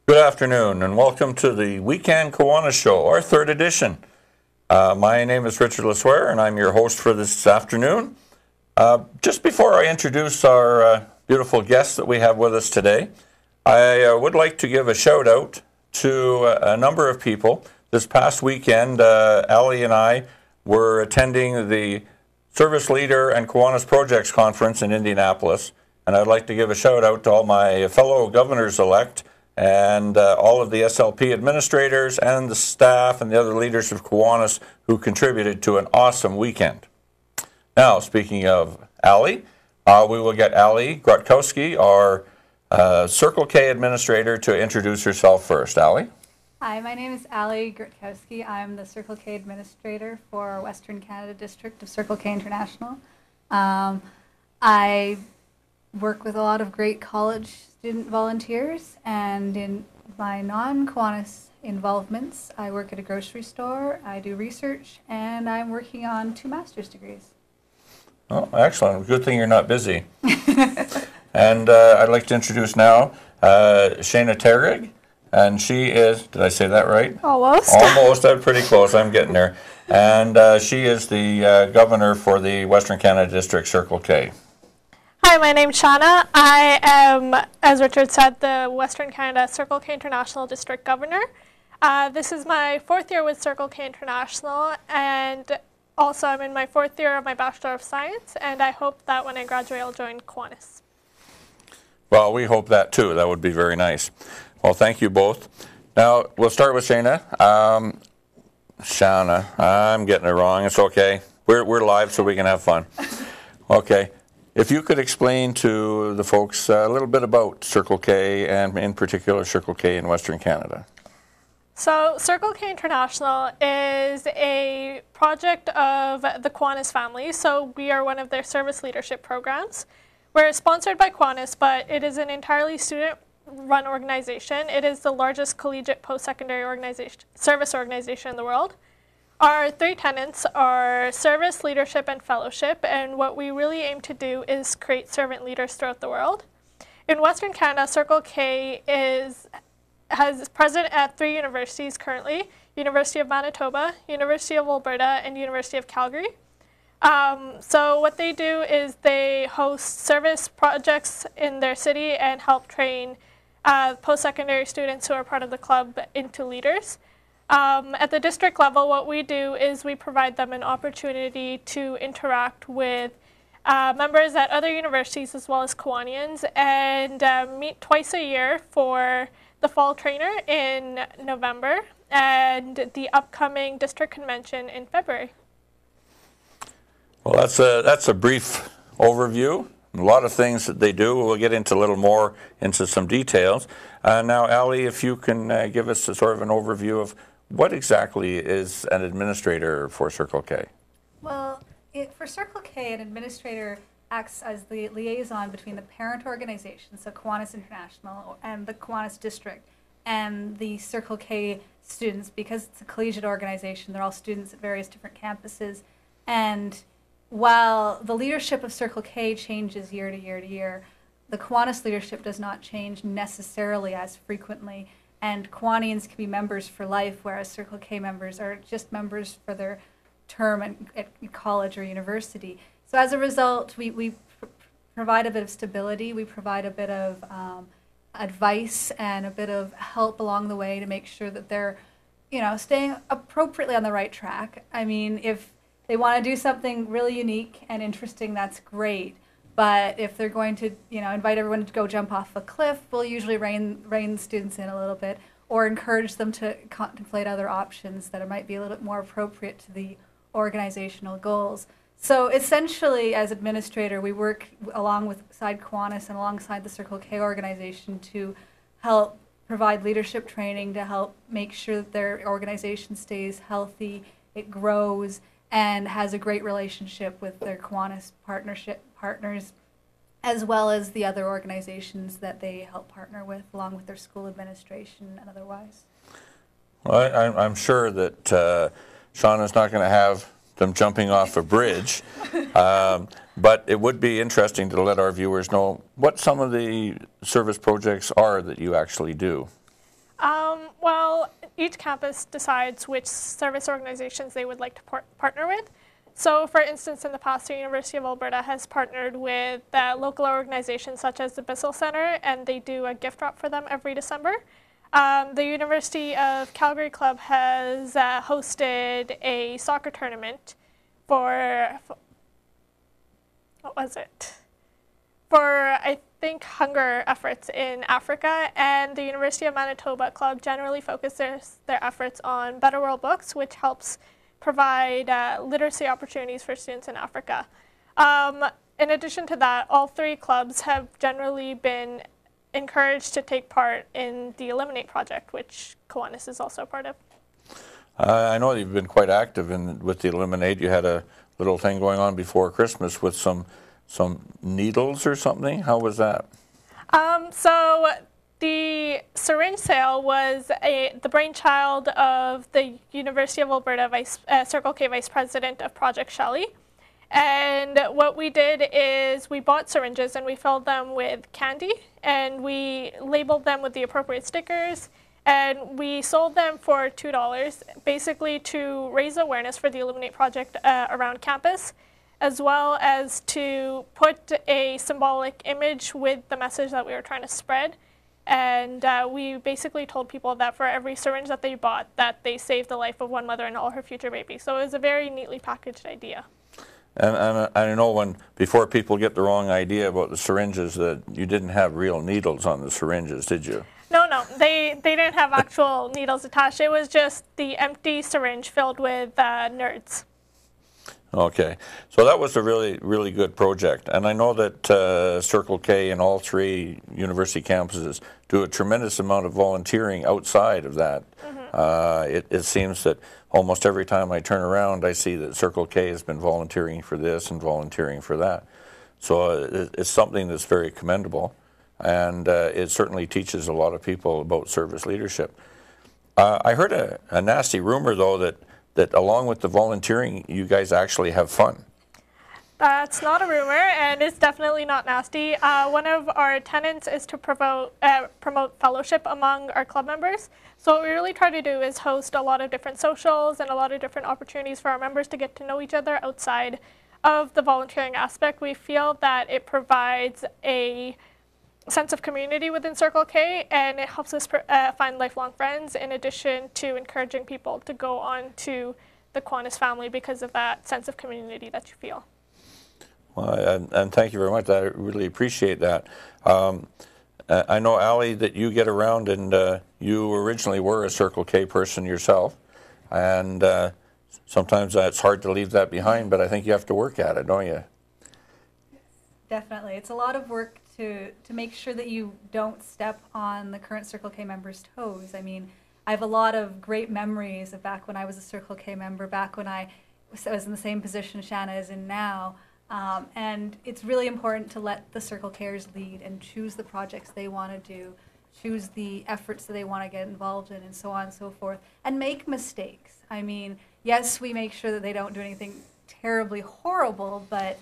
Good afternoon and welcome to the WeCan Kiwanis show, our third edition. My name is Richard LeSueur and I'm your host for this afternoon. Just before I introduce our beautiful guests that we have with us today, I would like to give a shout out to a number of people. This past weekend, Ali and I were attending the Service Leader and Kiwanis Projects Conference in Indianapolis, and I'd like to give a shout out to all my fellow governors-elect and all of the SLP administrators and the staff and the other leaders of Kiwanis who contributed to an awesome weekend. Now, speaking of Ali, we will get Ali Grotkowski, our Circle K administrator, to introduce herself first. Ali? Hi, my name is Ali Grotkowski. I'm the Circle K administrator for Western Canada District of Circle K International. I work with a lot of great college student volunteers, and in my non-Kiwanis involvements, I work at a grocery store, I do research, and I'm working on 2 master's degrees. Oh, excellent. Good thing you're not busy. And I'd like to introduce now Shahna Tariq, and she is, did I say that right? Almost. Almost. I'm pretty close. I'm getting there. And she is the governor for the Western Canada District Circle K. Hi, my name's Shahna. I am, as Richard said, the Western Canada Circle K International District Governor. This is my 4th year with Circle K International, and also I'm in my 4th year of my Bachelor of Science, and I hope that when I graduate I'll join Kiwanis. Well, we hope that too. That would be very nice. Well, thank you both. Now, we'll start with Shahna. Shahna, I'm getting it wrong. It's okay. We're live so we can have fun. Okay. If you could explain to the folks a little bit about Circle K, and in particular Circle K in Western Canada. So Circle K International is a project of the Kiwanis family. So we are one of their service leadership programs. We're sponsored by Kiwanis, but it is an entirely student-run organization. It is the largest collegiate post-secondary service organization in the world. Our 3 tenets are service, leadership, and fellowship, and what we really aim to do is create servant leaders throughout the world. In Western Canada, Circle K has present at 3 universities currently: University of Manitoba, University of Alberta, and University of Calgary. So what they do is they host service projects in their city and help train post-secondary students who are part of the club into leaders. At the district level, what we do is we provide them an opportunity to interact with members at other universities as well as Kiwanians, and meet twice a year for the fall trainer in November and the upcoming district convention in February. Well, that's a brief overview. A lot of things that they do. We'll get into a little more into some details. Now, Ali, if you can give us a sort of an overview of what exactly is an administrator for Circle K? Well, for Circle K, an administrator acts as the liaison between the parent organization, so Kiwanis International, and the Kiwanis District, and the Circle K students. Because it's a collegiate organization, they're all students at various different campuses. And while the leadership of Circle K changes year to year to year, the Kiwanis leadership does not change necessarily as frequently. And Kiwanians can be members for life, whereas Circle K members are just members for their term at college or university. So as a result, we provide a bit of stability, we provide a bit of advice and a bit of help along the way to make sure that they're, staying appropriately on the right track. I mean, if they want to do something really unique and interesting, that's great. But if they're going to, invite everyone to go jump off a cliff, we'll usually rein students in a little bit, or encourage them to contemplate other options that might be a little bit more appropriate to the organizational goals. So essentially, as administrator, we work alongside Kiwanis and alongside the Circle K organization to help provide leadership training, to help make sure that their organization stays healthy, it grows, and has a great relationship with their Kiwanis partners, as well as the other organizations that they help partner with, along with their school administration and otherwise. Well, I'm sure that Shahna's not going to have them jumping off a bridge, but it would be interesting to let our viewers know what some of the service projects are that you actually do. Well, each campus decides which service organizations they would like to partner with. So, for instance, in the past, the University of Alberta has partnered with local organizations such as the Bissell Centre, and they do a gift drop for them every December. The University of Calgary Club has hosted a soccer tournament for what was it? For, I think, hunger efforts in Africa, and the University of Manitoba Club generally focuses their efforts on Better World Books, which helps provide literacy opportunities for students in Africa. In addition to that, all three clubs have generally been encouraged to take part in the Eliminate project, which Kiwanis is also a part of. I know you've been quite active with the Eliminate. You had a little thing going on before Christmas with some needles or something. How was that? So the syringe sale was the brainchild of the University of Alberta Circle K Vice President of Project Shelley. And what we did is we bought syringes and we filled them with candy, and we labeled them with the appropriate stickers, and we sold them for $2, basically to raise awareness for the Eliminate project around campus, as well as to put a symbolic image with the message that we were trying to spread. And we basically told people that for every syringe that they bought, that they saved the life of one mother and all her future babies. So it was a very neatly packaged idea. And I know before people get the wrong idea about the syringes, that you didn't have real needles on the syringes, did you? No, they didn't have actual needles attached. It was just the empty syringe filled with nerds. Okay, so that was a really, really good project. And I know that Circle K and all three university campuses do a tremendous amount of volunteering outside of that. It seems that almost every time I turn around, I see that Circle K has been volunteering for this and volunteering for that. So it's something that's very commendable, and it certainly teaches a lot of people about service leadership. I heard a nasty rumor, though, that along with the volunteering, you guys actually have fun. That's not a rumor, and it's definitely not nasty. One of our tenets is to promote fellowship among our club members. So what we really try to do is host a lot of different socials and a lot of different opportunities for our members to get to know each other outside of the volunteering aspect. We feel that it provides a sense of community within Circle K, and it helps us find lifelong friends, in addition to encouraging people to go on to the Kiwanis family because of that sense of community that you feel. Well, and thank you very much. I really appreciate that. I know, Ali, that you get around, and you originally were a Circle K person yourself, and sometimes it's hard to leave that behind, but I think you have to work at it, don't you? Definitely. It's a lot of work to make sure that you don't step on the current Circle K members' toes. I mean, I have a lot of great memories of back when I was a Circle K member, back when I was in the same position Shahna is in now. And it's really important to let the Circle Kers lead and choose the projects they want to do, choose the efforts that they want to get involved in, and so on and so forth, and make mistakes. I mean, yes, we make sure that they don't do anything terribly horrible, but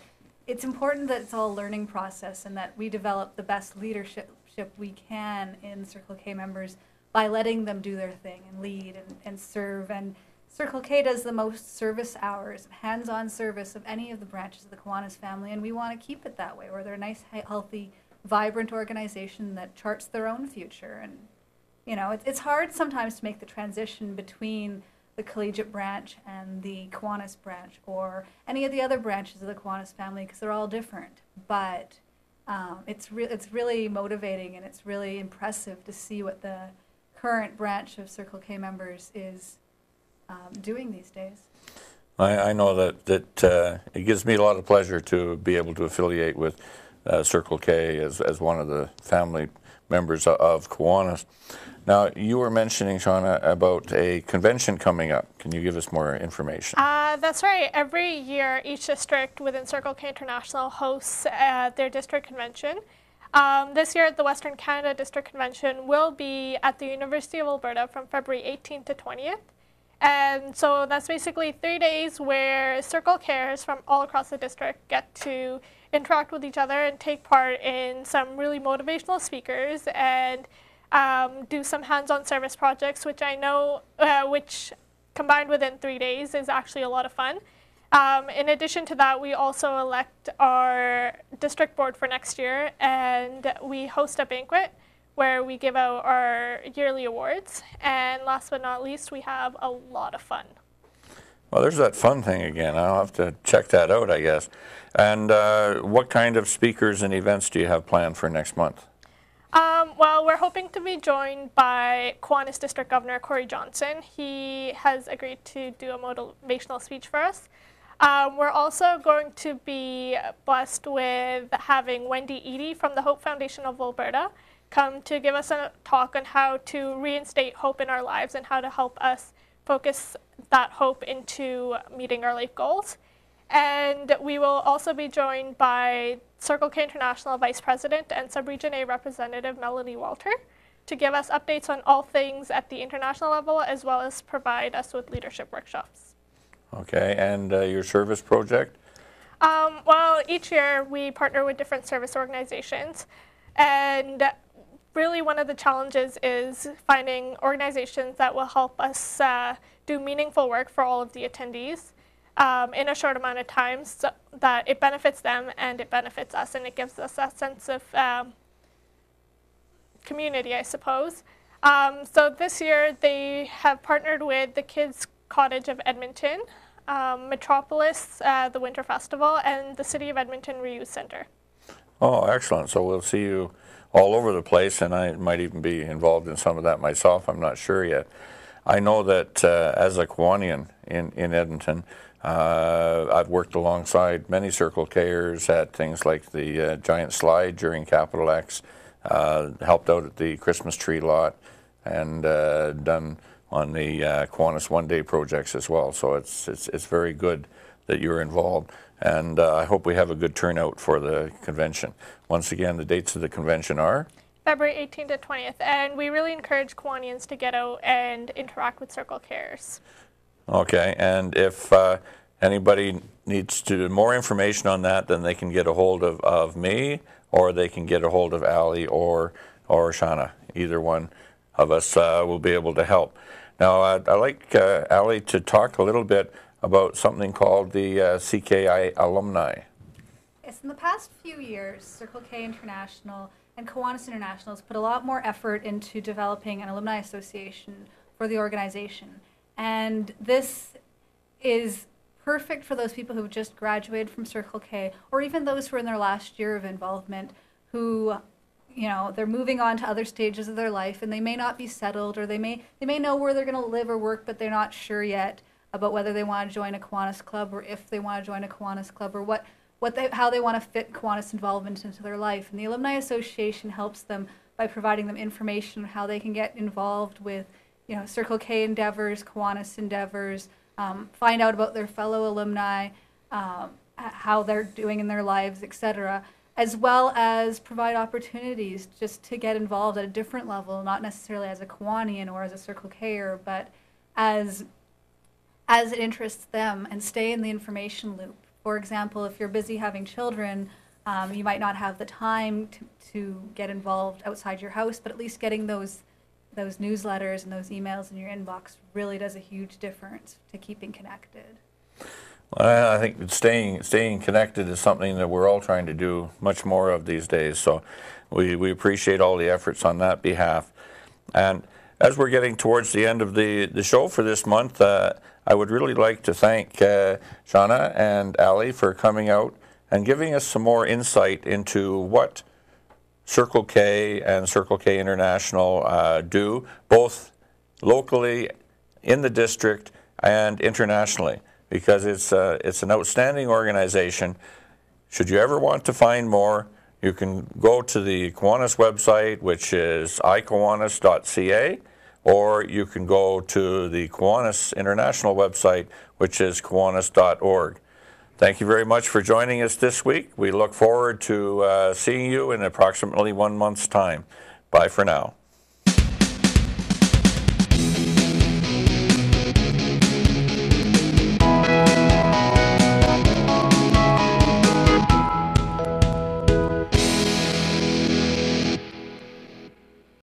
it's important that it's all a learning process and that we develop the best leadership we can in Circle K members by letting them do their thing and lead and serve. And Circle K does the most service hours, hands-on service of any of the branches of the Kiwanis family, and we want to keep it that way, where they're a nice, healthy, vibrant organization that charts their own future. And, you know, it's hard sometimes to make the transition between the collegiate branch and the Kiwanis branch, or any of the other branches of the Kiwanis family, because they're all different. But it's really motivating, and it's really impressive to see what the current branch of Circle K members is doing these days. I know that it gives me a lot of pleasure to be able to affiliate with Circle K as one of the family members of Kiwanis. Now, you were mentioning, Shahna, about a convention coming up. Can you give us more information? That's right. Every year, each district within Circle K International hosts their district convention. This year, the Western Canada District Convention will be at the University of Alberta from February 18th to 20th. And so that's basically 3 days where Circle Kers from all across the district get to interact with each other and take part in some really motivational speakers and do some hands-on service projects, which I know, which combined within 3 days is actually a lot of fun. In addition to that, we also elect our district board for next year, and we host a banquet where we give out our yearly awards. And last but not least, we have a lot of fun. Well, there's that fun thing again. I'll have to check that out, I guess. And what kind of speakers and events do you have planned for next month? Well, we're hoping to be joined by Kiwanis District Governor Corey Johnson. He has agreed to do a motivational speech for us. We're also going to be blessed with having Wendy Eady from the Hope Foundation of Alberta come to give us a talk on how to reinstate hope in our lives and how to help us focus that hope into meeting our life goals. And we will also be joined by Circle K International Vice President and Sub-Region A Representative Melody Walter to give us updates on all things at the international level, as well as provide us with leadership workshops. Okay, and your service project? Well, each year we partner with different service organizations, and really one of the challenges is finding organizations that will help us do meaningful work for all of the attendees in a short amount of time, so that it benefits them and it benefits us, and it gives us that sense of community, I suppose. So this year they have partnered with the Kids Cottage of Edmonton, Metropolis, the Winter Festival, and the City of Edmonton Reuse Center. Oh, excellent. So we'll see you all over the place, and I might even be involved in some of that myself. I'm not sure yet. I know that as a Kiwanian in Edmonton, I've worked alongside many Circle K'ers at things like the giant slide during Capital X, helped out at the Christmas tree lot, and done on the Kiwanis One Day projects as well. So it's very good that you're involved, and I hope we have a good turnout for the convention. Once again, the dates of the convention are? February 18th to 20th, and we really encourage Kiwanians to get out and interact with Circle K'ers. Okay, and if anybody needs to more information on that, then they can get a hold of me, or they can get a hold of Ali or Shahna. Either one of us will be able to help. Now, I'd like Ali to talk a little bit about something called the CKI Alumni. Yes, in the past few years, Circle K International and Kiwanis International has put a lot more effort into developing an alumni association for the organization. And this is perfect for those people who've just graduated from Circle K, or even those who are in their last year of involvement, who, you know, they're moving on to other stages of their life, and they may not be settled, or they may know where they're going to live or work, but they're not sure yet about whether they want to join a Kiwanis club, or if they want to join a Kiwanis club, or how they want to fit Kiwanis involvement into their life. And the Alumni Association helps them by providing them information on how they can get involved with, you know, Circle K endeavors, Kiwanis endeavors, find out about their fellow alumni, how they're doing in their lives, etc., as well as provide opportunities just to get involved at a different level, not necessarily as a Kiwanian or as a Circle K-er, but as it interests them, and stay in the information loop. For example, if you're busy having children, you might not have the time to get involved outside your house, but at least getting those newsletters and those emails in your inbox really does a huge difference to keeping connected. Well, I think staying connected is something that we're all trying to do much more of these days. So we appreciate all the efforts on that behalf. And as we're getting towards the end of the show for this month, I would really like to thank Shahna and Ali for coming out and giving us some more insight into what Circle K and Circle K International do, both locally in the district and internationally, because it's an outstanding organization. Should you ever want to find more, you can go to the Kiwanis website, which is ikiwanis.ca, or you can go to the Kiwanis International website, which is kiwanis.org. Thank you very much for joining us this week. We look forward to seeing you in approximately 1 month's time. Bye for now.